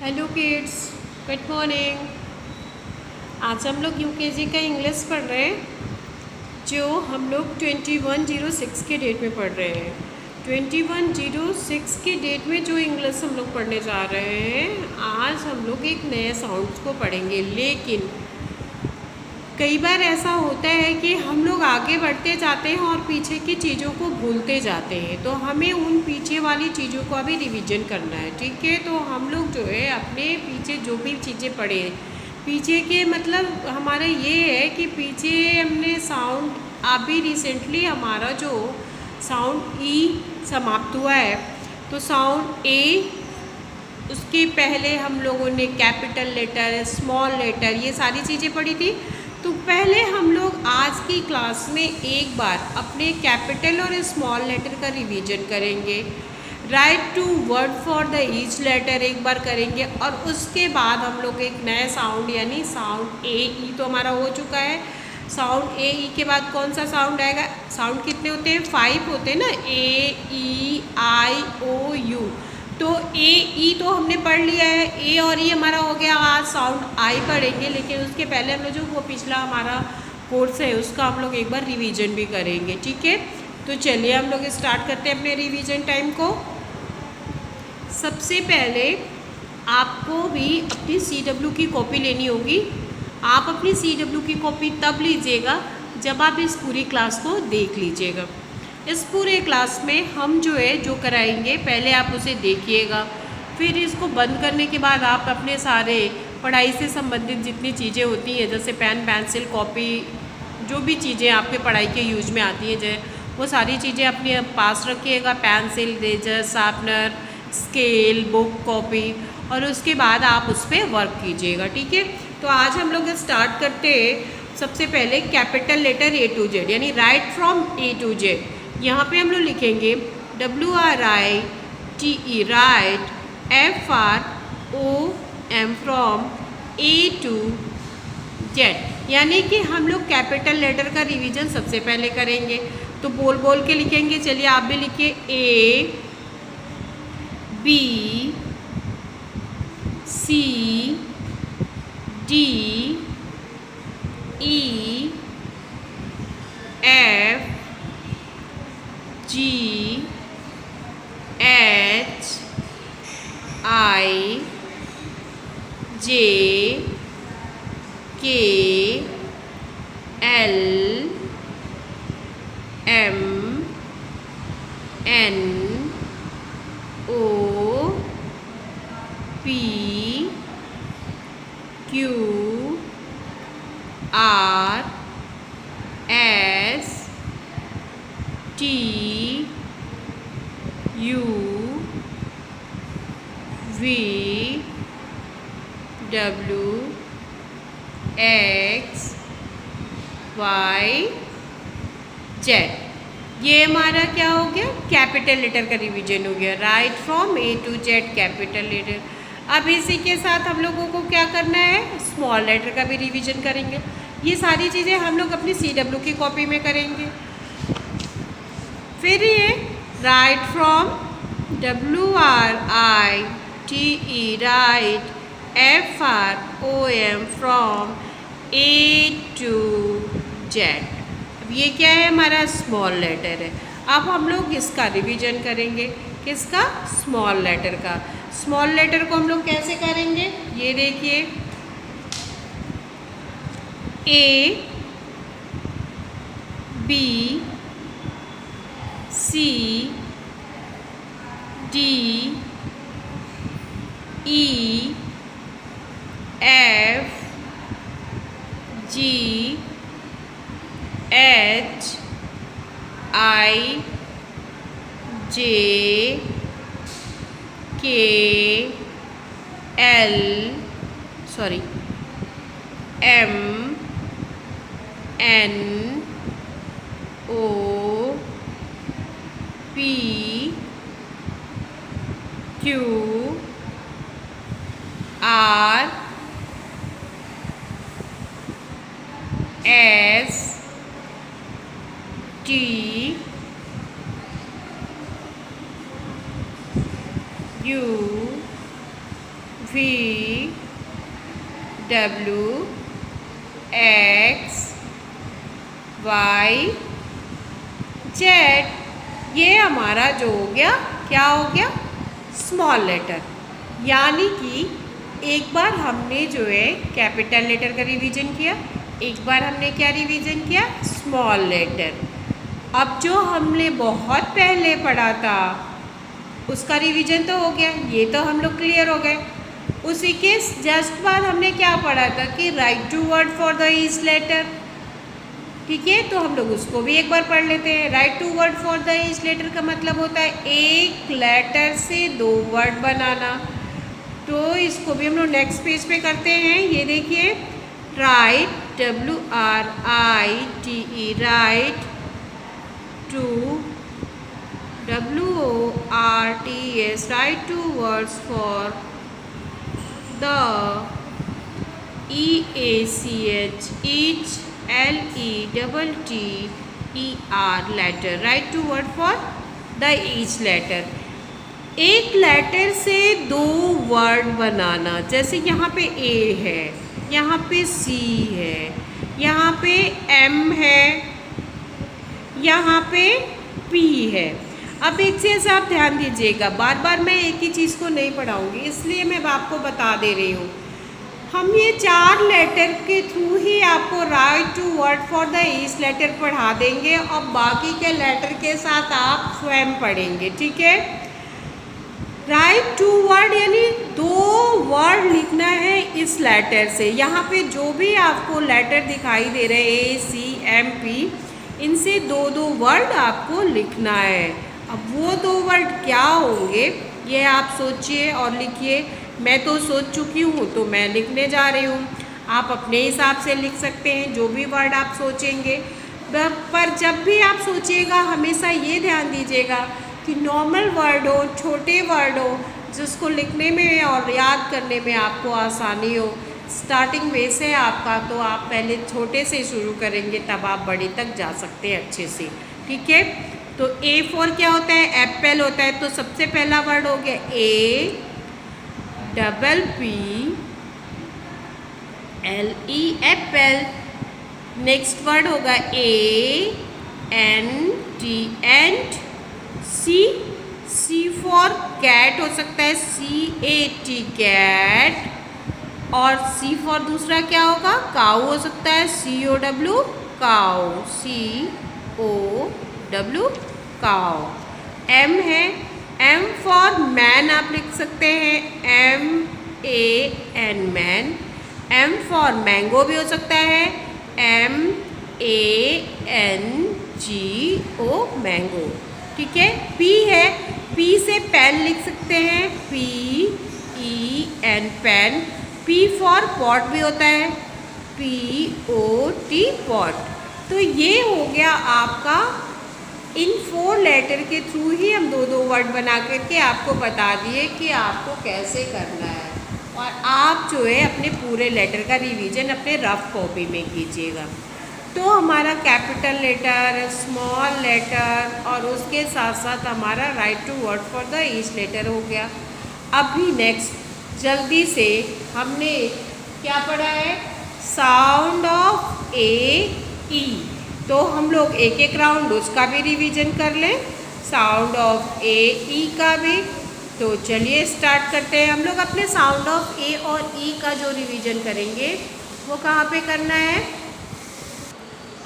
Hello kids, good morning. आज हम लोग यूकेजी का इंग्लिश पढ़ रहे हैं, जो हम लोग 2106 के डेट में पढ़ रहे हैं। 2106 के डेट में जो इंग्लिश हम लोग पढ़ने जा रहे हैं, आज हम लोग एक नए साउंड्स को पढ़ेंगे। लेकिन कई बार ऐसा होता है कि हम लोग आगे बढ़ते जाते हैं और पीछे की चीज़ों को भूलते जाते हैं, तो हमें उन पीछे वाली चीज़ों का भी रिवीजन करना है। ठीक है, तो हम लोग जो है अपने पीछे जो भी चीज़ें पढ़े, पीछे के मतलब हमारा ये है कि पीछे हमने साउंड अभी रिसेंटली हमारा जो साउंड ई समाप्त हुआ है, तो साउंड ए, उसके पहले हम लोगों ने कैपिटल लेटर, स्मॉल लेटर, ये सारी चीज़ें पढ़ी थी। तो पहले हम लोग आज की क्लास में एक बार अपने कैपिटल और स्मॉल लेटर का रिवीजन करेंगे। Write two word for the each letter एक बार करेंगे, और उसके बाद हम लोग एक नया साउंड यानी साउंड ए ई तो हमारा हो चुका है। साउंड ए ई के बाद कौन सा साउंड आएगा? साउंड कितने होते हैं? 5 होते हैं ना, ए ई आई ओ यू। तो ए ई तो हमने पढ़ लिया है, ए और ई हमारा हो गया। आज साउंड आई पढ़ेंगे, लेकिन उसके पहले हम लोग जो वो पिछला हमारा कोर्स है उसका हम लोग एक बार रिवीजन भी करेंगे। ठीक है, तो चलिए हम लोग स्टार्ट करते हैं अपने रिवीजन टाइम को। सबसे पहले आपको भी अपनी CW की कॉपी लेनी होगी। आप अपनी CW की कॉपी तब लीजिएगा जब आप इस पूरी क्लास को देख लीजिएगा। इस पूरे क्लास में हम जो है जो कराएंगे, पहले आप उसे देखिएगा, फिर इसको बंद करने के बाद आप अपने सारे पढ़ाई से संबंधित जितनी चीज़ें होती हैं, जैसे पेन, पेंसिल, कॉपी, जो भी चीज़ें आपके पढ़ाई के यूज में आती हैं, जैसे वो सारी चीज़ें अपने पास रखिएगा। Pencil, eraser, sharpener, scale, book, copy, और उसके बाद आप उस पर वर्क कीजिएगा। ठीक है, तो आज हम लोग स्टार्ट करते हैं। सबसे पहले capital letter A to Z यानी write from A to Z। यहाँ पे हम लोग लिखेंगे WRITE, write, FROM, from A to Z, यानी कि हम लोग कैपिटल लेटर का रिवीजन सबसे पहले करेंगे। तो बोल बोल के लिखेंगे। चलिए आप भी लिखिए। A B C D E F G H I J K L M N O P Q R S T U V W X Y Z। ये हमारा क्या हो गया? कैपिटल लेटर का रिवीजन हो गया। Write from A to Z capital letter. अब इसी के साथ हम लोगों को क्या करना है? स्मॉल लेटर का भी रिवीजन करेंगे। ये सारी चीज़ें हम लोग अपनी CW की कॉपी में करेंगे। फिर ये right from WRITE, write, FROM, from A to Z। अब ये क्या है? हमारा स्मॉल लेटर है। अब हम लोग इसका रिवीजन करेंगे। किसका? स्मॉल लेटर का। स्मॉल लेटर को हम लोग कैसे करेंगे? ये देखिए, A B C D E F G H I J K L M N O P Q R S T U V W X Y Z। ये हमारा जो हो गया, क्या हो गया, स्मॉल लेटर। यानी कि एक बार हमने जो है कैपिटल लेटर का रिवीजन किया, एक बार हमने क्या रिवीजन किया, स्मॉल लेटर। अब जो हमने बहुत पहले पढ़ा था उसका रिवीजन तो हो गया, ये तो हम लोग क्लियर हो गए। उसी के जस्ट बाद हमने क्या पढ़ा था कि write two word for the each letter. ठीक है, तो हम लोग उसको भी एक बार पढ़ लेते हैं। Write two word for the each letter का मतलब होता है एक लेटर से 2 वर्ड बनाना। तो इसको भी हम लोग नेक्स्ट पेज पे करते हैं। ये देखिए, write WRITE, write two WORTS, write two words for the EACH, each LETTER letter, write to word for the each letter। एक लेटर से 2 वर्ड बनाना, जैसे यहाँ पे A है, यहाँ पे C है, यहाँ पे M है, यहाँ पे P है। अब एक चीज़ आप ध्यान दीजिएगा, बार बार मैं एक ही चीज़ को नहीं पढ़ाऊँगी, इसलिए मैं आपको बता दे रही हूँ। हम ये 4 लेटर के थ्रू ही आपको write two word for the each letter पढ़ा देंगे और बाकी के लेटर के साथ आप स्वयं पढ़ेंगे। ठीक है, राइट टू वर्ड यानी 2 वर्ड लिखना है इस लेटर से। यहाँ पे जो भी आपको लेटर दिखाई दे रहे हैं ACMP, इनसे 2 वर्ड आपको लिखना है। अब वो 2 वर्ड क्या होंगे ये आप सोचिए और लिखिए। मैं तो सोच चुकी हूँ तो मैं लिखने जा रही हूँ, आप अपने हिसाब से लिख सकते हैं जो भी वर्ड आप सोचेंगे। पर जब भी आप सोचिएगा हमेशा ये ध्यान दीजिएगा कि नॉर्मल वर्ड हो, छोटे वर्ड हो, जिसको लिखने में और याद करने में आपको आसानी हो। स्टार्टिंग बेस है आपका, तो आप पहले छोटे से शुरू करेंगे, तब आप बड़े तक जा सकते हैं अच्छे से। ठीक है, तो A फॉर क्या होता है, एप्पल होता है। तो सबसे पहला वर्ड हो गया APPLE, एप्पल। नेक्स्ट वर्ड होगा ANT, ant. C for cat हो सकता है, CAT, कैट। और C फॉर दूसरा क्या होगा, काऊ हो सकता है, COW, cow, COW, cow. M है, M फॉर मैन आप लिख सकते हैं, MAN, man. M for mango भी हो सकता है, MANGO, मैंगो। ठीक है, P है, P से पेन लिख सकते हैं, PEN, pen. P for pot भी होता है, POT, पॉट। तो ये हो गया आपका, इन 4 लेटर के थ्रू ही हम 2 वर्ड बना करके आपको बता दिए कि आपको कैसे करना है। और आप जो है अपने पूरे लेटर का रिवीजन अपने रफ कॉपी में कीजिएगा। तो हमारा कैपिटल लेटर, स्मॉल लेटर और उसके साथ साथ हमारा write two word for the each letter हो गया। अभी नेक्स्ट जल्दी से हमने क्या पढ़ा है, साउंड ऑफ AE। तो हम लोग एक राउंड उसका भी रिवीजन कर लें, साउंड ऑफ AE का भी। तो चलिए स्टार्ट करते हैं। हम लोग अपने साउंड ऑफ A और E का जो रिवीजन करेंगे वो कहाँ पे करना है।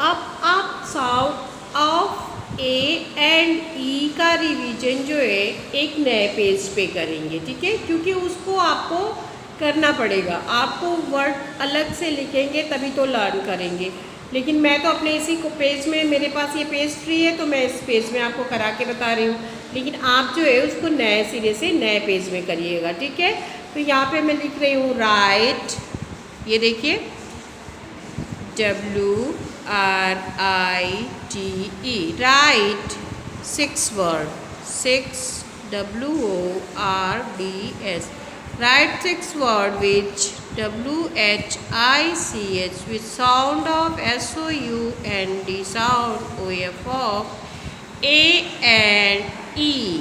अब आप sound of A and E का रिवीजन जो है एक नए पेज पे करेंगे। ठीक है, क्योंकि उसको आपको करना पड़ेगा, आपको वर्ड अलग से लिखेंगे तभी तो लर्न करेंगे। लेकिन मैं तो अपने इसी को पेज में, मेरे पास ये पेज फ्री है तो मैं इस पेज में आपको करा के बता रही हूँ। लेकिन आप जो है उसको नए सिरे से नए पेज में करिएगा। ठीक है, तो यहाँ पे मैं लिख रही हूँ राइट, ये देखिए WRITE, right 6 word, 6 WORDS, write 6 words which WHICH with sound of SOUND, sound OF of A and E.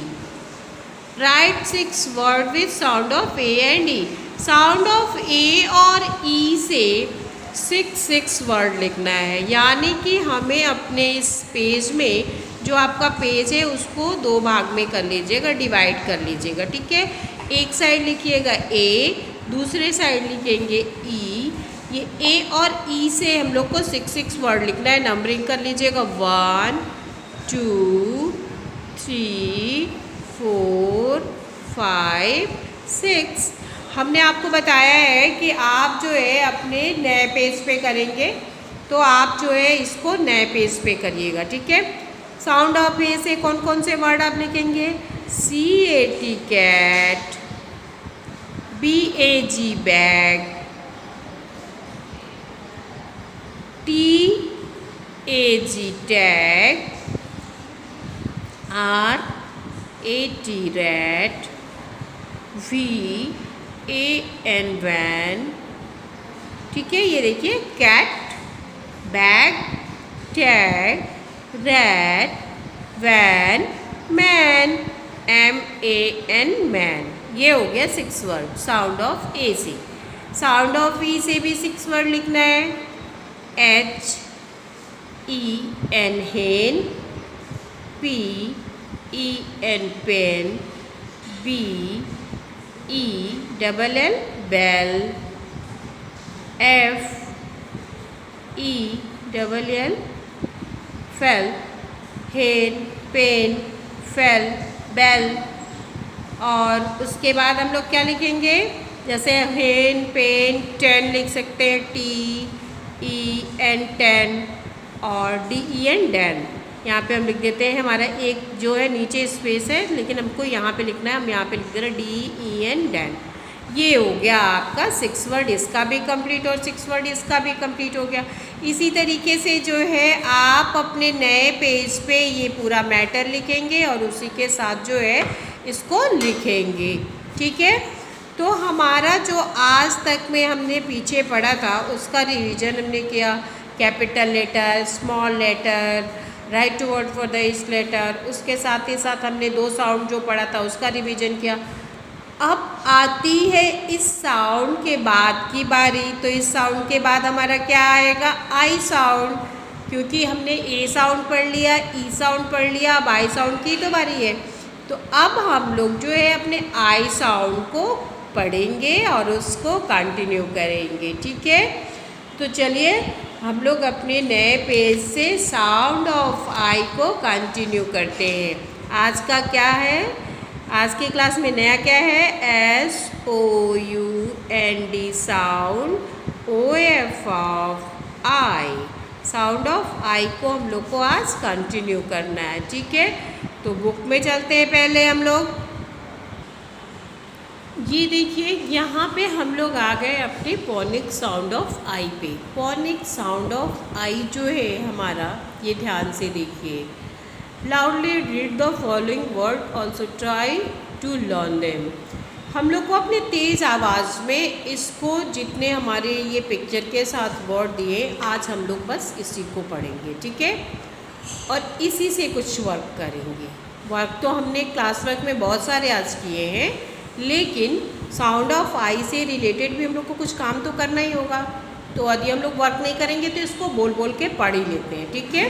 Write 6 words with sound of A and E. Sound of A और ई से 6 word लिखना है, यानी कि हमें अपने इस page में जो आपका पेज है उसको 2 भाग में कर लीजिएगा, डिवाइड कर लीजिएगा, ठीक है। एक साइड लिखिएगा ए, दूसरे साइड लिखेंगे ई। ये ए और ई से हम लोग को 6 वर्ड लिखना है। नंबरिंग कर लीजिएगा 1 2 3 4 5 6। हमने आपको बताया है कि आप जो है अपने नए पेज पे करेंगे, तो आप जो है इसको नए पेज पे करिएगा, ठीक है। साउंड ऑफ ए से कौन कौन से वर्ड आप लिखेंगे? CAT cat, BAG bag, TAG tag, RAT rat, VAN van, ठीक है। ये देखिए cat, bag, tag, rat, van, man, MAN man. ये हो गया 6 वर्ड साउंड ऑफ ए से। साउंड ऑफ ई से भी 6 वर्ड लिखना है। HEN hen, PEN pen, BELL bell, FELL fell, hen pen fell bell. और उसके बाद हम लोग क्या लिखेंगे? जैसे हेन पेन 10 लिख सकते हैं, TEN 10 और DEN डैन। यहाँ पे हम लिख देते हैं, हमारा एक जो है नीचे स्पेस है लेकिन हमको यहाँ पे लिखना है, हम यहाँ पे लिख दे रहे हैं DEN डैन। ये हो गया आपका 6 वर्ड इसका भी कंप्लीट और 6 वर्ड इसका भी कंप्लीट हो गया। इसी तरीके से जो है आप अपने नए पेज पे ये पूरा मैटर लिखेंगे और उसी के साथ जो है इसको लिखेंगे, ठीक है। तो हमारा जो आज तक में हमने पीछे पढ़ा था उसका रिवीजन हमने किया। Capital letter, small letter, write two word for the each letter, उसके साथ ही साथ हमने 2 साउंड जो पढ़ा था उसका रिवीजन किया। अब आती है इस साउंड के बाद की बारी। तो इस साउंड के बाद हमारा क्या आएगा? आई साउंड, क्योंकि हमने ए साउंड पढ़ लिया, ई साउंड पढ़ लिया, अब आई साउंड की तो बारी है। तो अब हम लोग जो है अपने आई साउंड को पढ़ेंगे और उसको कंटिन्यू करेंगे, ठीक है। तो चलिए हम लोग अपने नए पेज से साउंड ऑफ आई को कंटिन्यू करते हैं। आज का क्या है? आज की क्लास में नया क्या है? SOUND sound, OF of I. Sound of I को हम लोग को आज कंटिन्यू करना है, ठीक है। तो बुक में चलते हैं पहले हम लोग। ये देखिए यहाँ पे हम लोग आ गए अपने फोनिक साउंड ऑफ आई पे। फोनिक साउंड ऑफ आई जो है हमारा, ये ध्यान से देखिए। Loudly read the following word, also try to learn them. हम लोग को अपने तेज़ आवाज़ में इसको, जितने हमारे ये पिक्चर के साथ वर्ड दिए, आज हम लोग बस इसी को पढ़ेंगे, ठीक है। और इसी से कुछ वर्क करेंगे। वर्क तो हमने क्लास वर्क में बहुत सारे आज किए हैं, लेकिन साउंड ऑफ आई से रिलेटेड भी हम लोग को कुछ काम तो करना ही होगा। तो यदि हम लोग वर्क नहीं करेंगे तो इसको बोल बोल के पढ़ ही लेते हैं, ठीक है।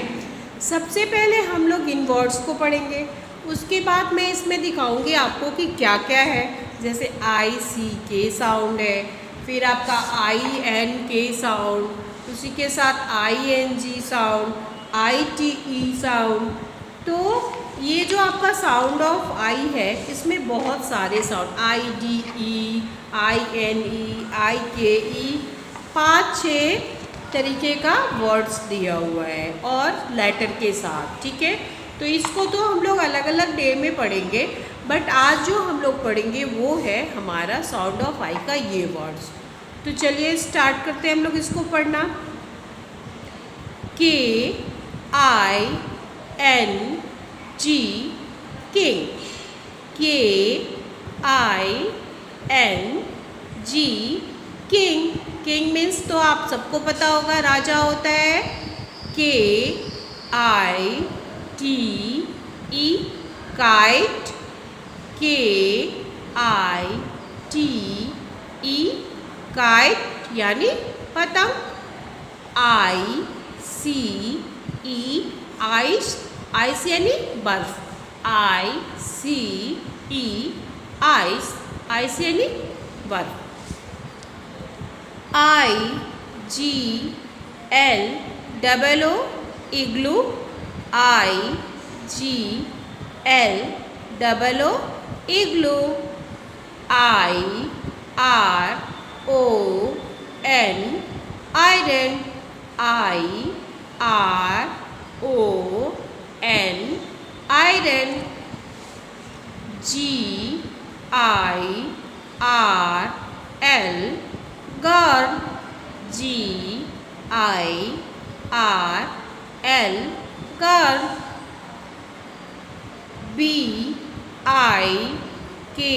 सबसे पहले हम लोग इन वर्ड्स को पढ़ेंगे, उसके बाद मैं इसमें दिखाऊंगी आपको कि क्या क्या है। जैसे ICK साउंड है, फिर आपका INK साउंड, उसी के साथ ING साउंड, ITE साउंड। तो ये जो आपका साउंड ऑफ आई है इसमें बहुत सारे साउंड, IDE, INE, IKE, 5-6 तरीके का वर्ड्स दिया हुआ है और लेटर के साथ, ठीक है। तो इसको तो हम लोग अलग अलग डे में पढ़ेंगे, बट आज जो हम लोग पढ़ेंगे वो है हमारा साउंड ऑफ आई का ये वर्ड्स। तो चलिए स्टार्ट करते हैं हम लोग इसको पढ़ना। KING king, KING king. King means तो आप सबको पता होगा राजा होता है। KITE kite, KITE E kite यानी पतंग, आई सी ई आइस, आइस यानी बर्फ, आई सी ई आइस, आइस यानी बर्फ, I G L double O igloo, I G L double O igloo, I R O N iron, I R O N iron, G I R L girl, G I R L girl, B I K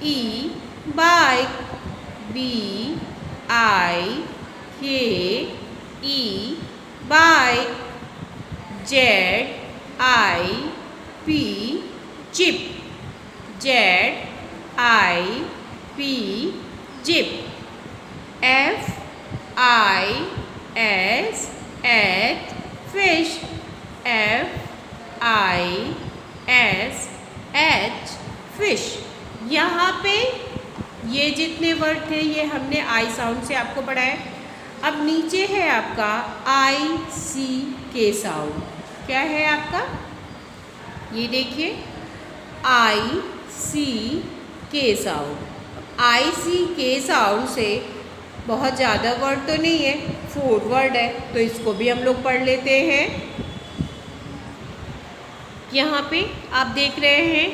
E bike, B I K E bike, Z I P zip, Z I P zip, F I S H fish, F I S H fish. यहाँ पे ये जितने word थे ये हमने I sound से आपको पढ़ाए। अब नीचे है आपका आई सी के साउंड। क्या है आपका? ये देखिए आई सी के साउंड। आई सी के साउंड से बहुत ज़्यादा वर्ड तो नहीं है, 4 वर्ड है, तो इसको भी हम लोग पढ़ लेते हैं। यहाँ पे आप देख रहे हैं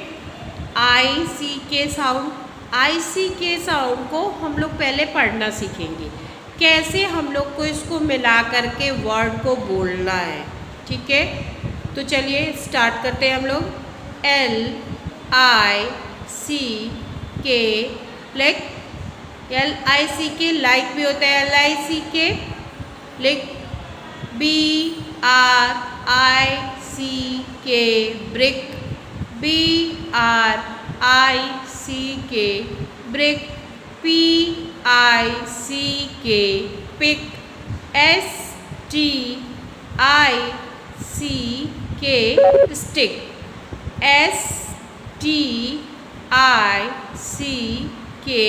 आई सी के साउंड। आई सी के साउंड को हम लोग पहले पढ़ना सीखेंगे, कैसे हम लोग को इसको मिला करके वर्ड को बोलना है। ठीक है, तो चलिए स्टार्ट करते हैं हम लोग। एल आई सी के लाइक, एल आई सी के लाइक भी होता है, एल आई सी के लाइक। बी आर आई सी के ब्रिक, बी आर आई सी के ब्रिक। पी आई सी के पिक, एस टी आई सी के स्टिक, एस टी आई सी के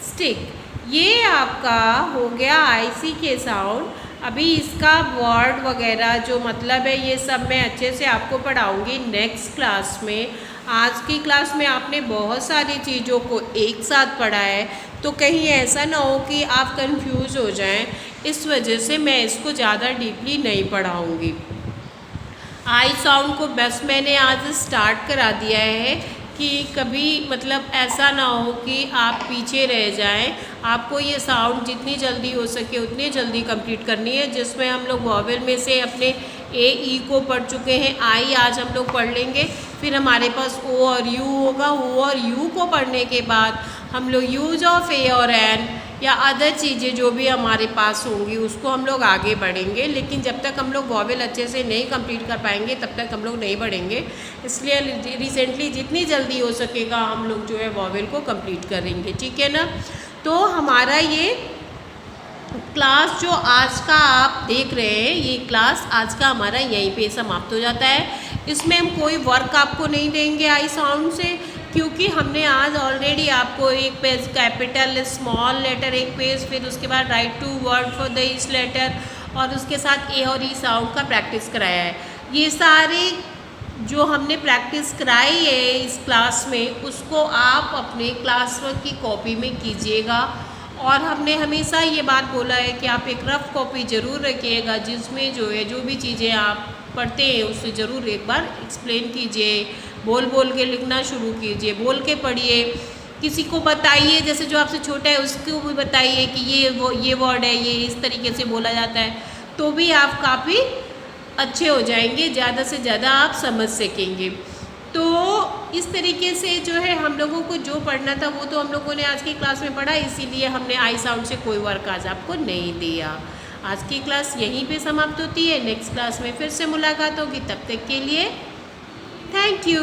स्टिक। ये आपका हो गया आई सी के साउंड। अभी इसका वर्ड वगैरह जो मतलब है ये सब मैं अच्छे से आपको पढ़ाऊँगी नेक्स्ट क्लास में। आज की क्लास में आपने बहुत सारी चीज़ों को एक साथ पढ़ा है, तो कहीं ऐसा ना हो कि आप कंफ्यूज हो जाएं, इस वजह से मैं इसको ज़्यादा डीपली नहीं पढ़ाऊँगी। आई साउंड को बस मैंने आज स्टार्ट करा दिया है कि कभी मतलब ऐसा ना हो कि आप पीछे रह जाएं। आपको ये साउंड जितनी जल्दी हो सके उतनी जल्दी कंप्लीट करनी है, जिसमें हम लोग वॉवेल में से अपने ए ई को पढ़ चुके हैं, आई आज हम लोग पढ़ लेंगे। फिर हमारे पास ओ और यू होगा, ओ और यू को पढ़ने के बाद हम लोग यूज ऑफ ए और एन या अदर चीज़ें जो भी हमारे पास होंगी उसको हम लोग आगे बढ़ेंगे। लेकिन जब तक हम लोग वॉवेल अच्छे से नहीं कंप्लीट कर पाएंगे तब तक हम लोग नहीं बढ़ेंगे। इसलिए रिसेंटली जितनी जल्दी हो सकेगा हम लोग जो है वॉवेल को कंप्लीट करेंगे। ठीक है ना? तो हमारा ये क्लास जो आज का आप देख रहे हैं, ये क्लास आज का हमारा यहीं पे समाप्त हो जाता है। इसमें हम कोई वर्क आपको नहीं देंगे आई साउंड से, क्योंकि हमने आज ऑलरेडी आपको एक पेज कैपिटल स्मॉल लेटर एक पेज, फिर उसके बाद write two word for the each letter और उसके साथ ए और ई साउंड का प्रैक्टिस कराया है। ये सारे जो हमने प्रैक्टिस कराई है इस क्लास में उसको आप अपने क्लास वर्क की कॉपी में कीजिएगा। और हमने हमेशा ये बात बोला है कि आप एक रफ कॉपी ज़रूर रखिएगा, जिसमें जो है जो भी चीज़ें आप पढ़ते हैं उससे ज़रूर एक बार एक्सप्लेन कीजिए, बोल बोल के लिखना शुरू कीजिए, बोल के पढ़िए, किसी को बताइए, जैसे जो आपसे छोटा है उसको भी बताइए कि ये वर्ड है, ये इस तरीके से बोला जाता है, तो भी आप काफ़ी अच्छे हो जाएंगे, ज़्यादा से ज़्यादा आप समझ सकेंगे। तो इस तरीके से जो है हम लोगों को जो पढ़ना था वो तो हम लोगों ने आज की क्लास में पढ़ा, इसीलिए हमने आई साउंड से कोई वर्क आज आपको नहीं दिया। आज की क्लास यहीं पे समाप्त होती है। नेक्स्ट क्लास में फिर से मुलाकात होगी, तब तक के लिए थैंक यू।